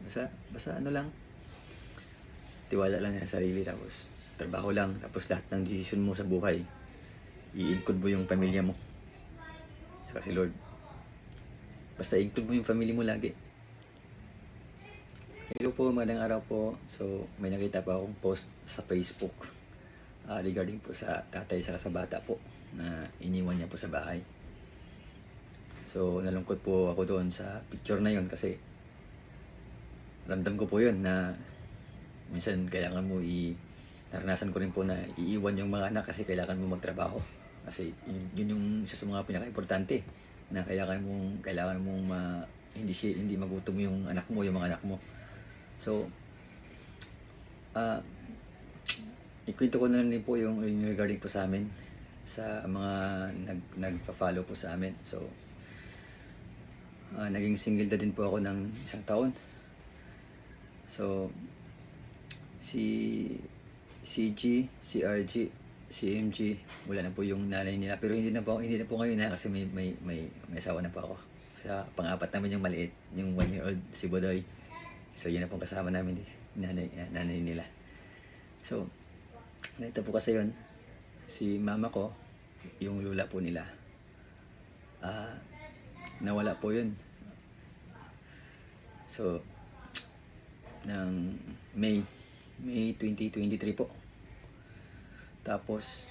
Basta ano lang, tiwala lang sa sarili, tapos trabaho lang, tapos lahat ng desisyon mo sa buhay, i-include mo yung pamilya mo. Saka si Lord. Basta include mo yung family mo lagi. Hello po, magandang araw po. So, may nakita pa akong post sa Facebook regarding po sa tatay saka sa bata po na iniwan niya po sa bahay. So, nalungkot po ako doon sa picture na yon kasi ramdam ko po yun na minsan kailangan mo naranasan ko rin po na iiwan yung mga anak kasi kailangan mo magtrabaho. Kasi yun yung isa sa mga pinaka-importante na kailangan mong hindi magutom yung mga anak mo. So, ikwento ko na rin po yung regarding po sa amin sa mga nagpa-follow po sa amin. So, naging single na din po ako ng 1 taon. So, si CG, CRG, CMG, wala na po yung nanay nila. Pero hindi na po ngayon kasi may asawa na po ako. Sa pang-apat naman yung maliit, yung 1-year-old, si Bodoy. So, yun na pong kasama namin, nanay nila. So, ganito po kasi yun, si mama ko, yung lula po nila, nawala po yun. So, ng May 2023 po. Tapos,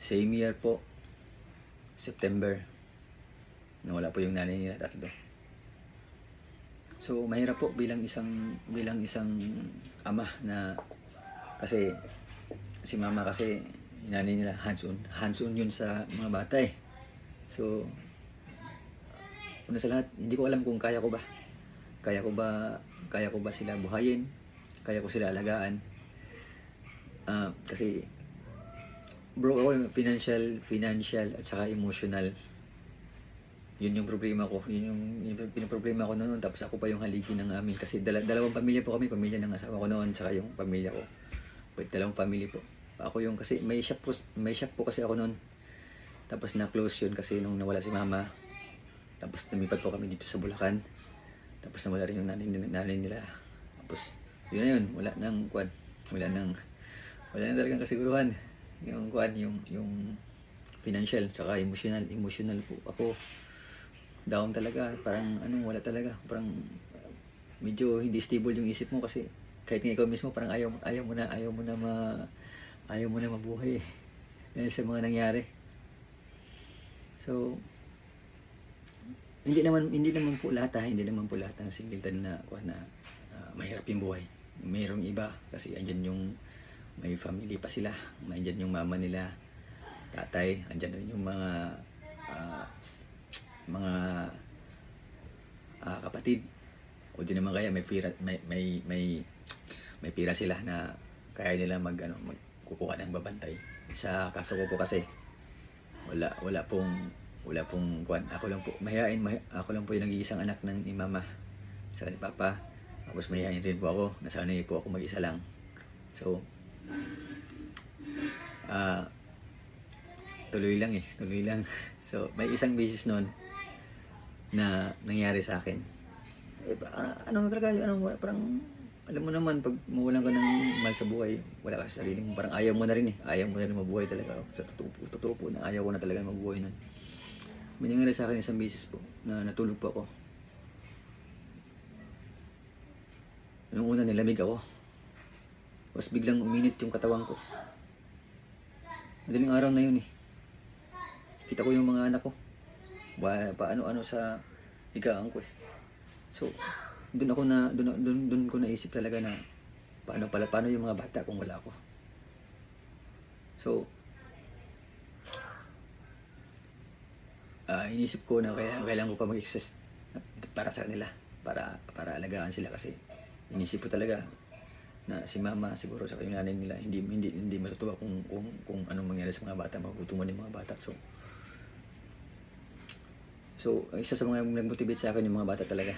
same year po, September, nawala po yung nanay nila, tatlo. So, mahirap po bilang isang ama na kasi si mama kasi nanay nila hands-on yun sa mga bata eh. So, una sa lahat, hindi ko alam kung kaya ko ba sila buhayin, kaya ko sila alagaan. Kasi bro ako yung financial at saka emotional. Yun yung problema ko. Yun yung pinoproblema ko noon. Tapos ako pa yung haligi ng amin. Kasi dalawang pamilya po kami. Pamilya ng asawa ko noon. Saka yung pamilya ko. Dalawang family po. Ako yung kasi may shop po kasi ako noon. Tapos na-close yun kasi nung nawala si mama. Tapos lumipat po kami dito sa Bulacan. Tapos nawala rin yung nanay nila. Tapos yun na yun. Wala nang talagang kasiguruhan. Yung financial. Saka emotional po. Ako down talaga, parang wala talaga, parang medyo hindi stable yung isip mo kasi kahit nga ikaw mismo parang ayaw mo na mabuhay dahil sa mga nangyari. So, hindi naman po lahat ng singleton na mahirap yung buhay. Mayroong iba kasi andyan yung may family pa sila, andyan yung mama nila, tatay, andyan rin yung mga kapatid, o di naman kaya may pira sila na kaya nila magkukuha ng babantay. Sa kaso ko po kasi wala pong kuwan. Ako lang po ako lang po yung nag-iisang anak ng ni mama sa ni papa. Tapos mahihain rin po ako, nasanay po ako mag-isa lang. So, tuloy lang. So, may isang beses noon na nangyari sa akin. Parang alam mo naman pag mawalan ka ng mahal sa buhay, wala ka sa sarili mo, parang ayaw mo na rin mabuhay talaga. Sa totoo po na ayaw ko na talaga mabuhay nun. May nangyari sa akin isang beses po na natulog po ako. Nung una nilamig ako, tapos biglang uminit yung katawan ko. Madaling araw na yun eh. Kita ko yung mga anak ko paano sa higaan ko eh. So, doon ko naisip talaga na paano yung mga bata kung wala ako. So, inisip ko na kailangan ko pa mag-exist para sa kanila, para alagaan sila kasi inisip ko talaga na si mama siguro sa yung nanay nila hindi matutuwa kung anong mangyari sa mga bata, magugutuman yung mga bata. So, isa sa mga nag-motivate sa akin yung mga bata talaga.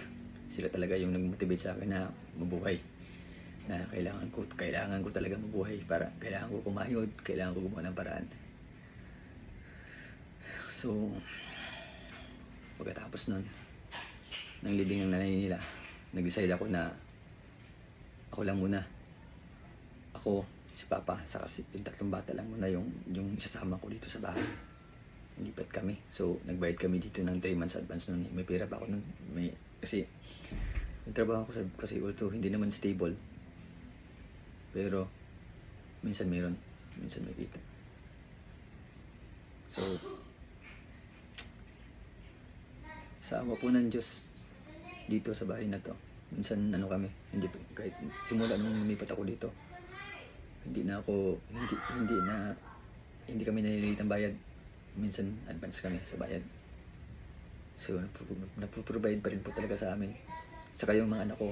Sila talaga yung nag-motivate sa akin na mabuhay. Na kailangan ko talaga mabuhay para kailangan ko kumayod, kailangan ko gumawa ng paraan. So, pagkatapos nun, ng libing ng nanay nila, nag-decide ako na ako lang muna. Ako, si Papa, saka yung 3 bata lang muna yung isasama ko dito sa bahay. Lipat kami. So, nagbayad kami dito ng 3 months advance noon. May pera pa ako nun. Kasi, yung trabaho ko kasi although hindi naman stable. Pero, minsan mayroon. Minsan may kita. So, sa awa po ng Diyos, dito sa bahay na to, minsan ano kami, kahit simula nung lumipat ako dito, hindi kami naliliit ang bayad. Minsan advance kami sa bayad. So, naproprovide pa rin po talaga sa amin. Saka yung mga anak ko,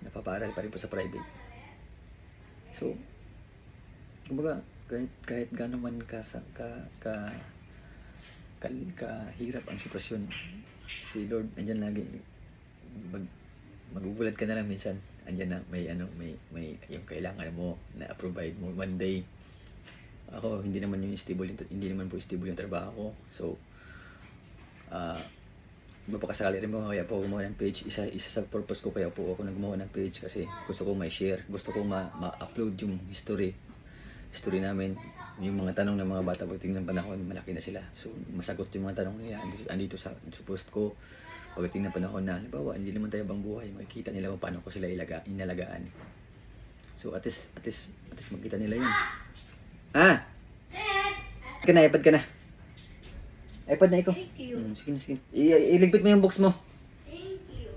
napaparal pa rin po sa private. So, kumbaga, kahit gano'n man kahirap ang sitwasyon, si Lord andyan lagi. Magugulat ka na lang minsan, andyan na may yung kailangan mo na provide mo one day. Ako hindi naman po stable yung trabaho ko. So baka rin mo, kaya po gumawa ng page. Isa sa purpose ko kaya po ako naggumawa ng page, kasi gusto ko ma-share, gusto ko ma-upload yung history namin, yung mga tanong ng mga bata pagdating ng panahon, malaki na sila. So, masagot yung mga tanong nila andito sa post ko. Pagdating ng panahon na, halimbawa, hindi naman tayo bang buhay, makikita nila kung paano ko sila inalagaan. So, at least makita nila yun. iPad ka na. iPad na ikaw. Thank you. Sige. Iligpit mo yung box mo. Thank you.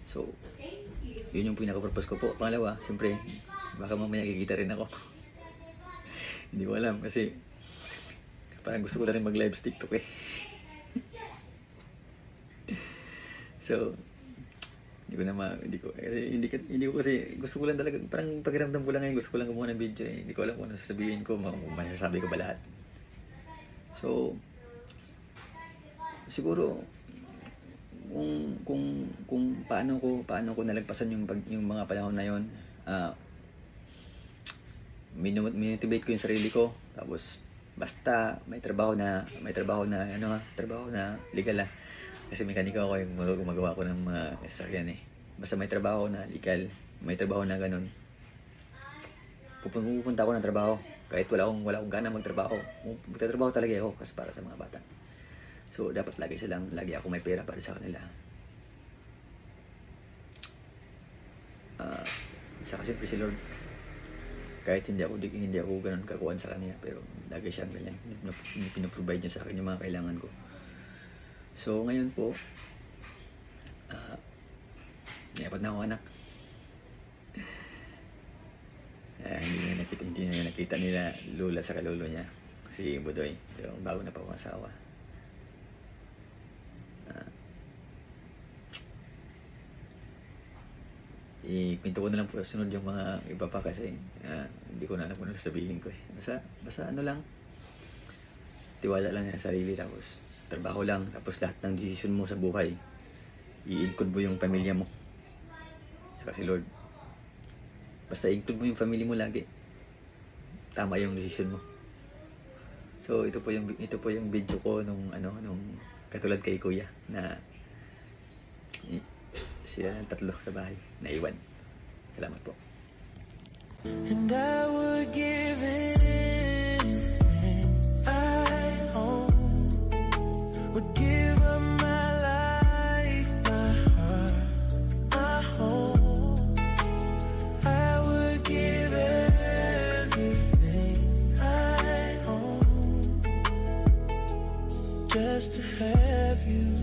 So, Thank you. yun yung pinaka-purpose ko po. Pangalawa, siyempre, baka mamaya kikita rin ako. Hindi ko alam kasi parang gusto ko na rin mag-live sa TikTok eh. So, hindi ko kasi gusto ko lang talaga, parang pakiramdam ko lang ngayon, gusto ko lang gumawa ng video eh. Hindi ko alam kung ano sasabihin ko, masasabi ko ba lahat. So, siguro kung paano ko nalagpasan yung mga panahon na yon, minomotivate ko yung sarili ko. Tapos basta may trabaho na legal na, kasi mekaniko ako, yung gumagawa ko ng mga sasakyan eh. Basta may trabaho na legal, may trabaho na ganun, pupunta ako ng trabaho kahit wala akong gana magtrabaho. Magtatrabaho talaga ako kasi para sa mga bata. So dapat lagi ako may pera para sa kanila. Saka siyempre si Lord, kahit hindi ako ganun kakuhan sa kanya, pero lagi siyang ganyan, pinaprovide niya sa akin yung mga kailangan ko. So ngayon po, may 4 na ako anak. Hindi na nakita nila lula sa kalolo niya, si Budoy, yung bago na pa akong asawa. Ikwento ko na lang po sa sunod yung mga iba pa, kasi hindi ko na alam kung ano sasabihin ko eh. Basta ano lang, tiwala lang sa sarili, tapos trabaho lang, tapos lahat ng decision mo sa buhay, i-include mo yung pamilya mo. Saka si Lord, basta include mo yung family mo lagi, tama yung decision mo. So ito po yung video ko nung katulad kay Kuya, na sila ng 3 sa bahay naiwan. Salamat po. And I would give anything I own, would give up my life, my heart, my home. I would give everything I own just to have you.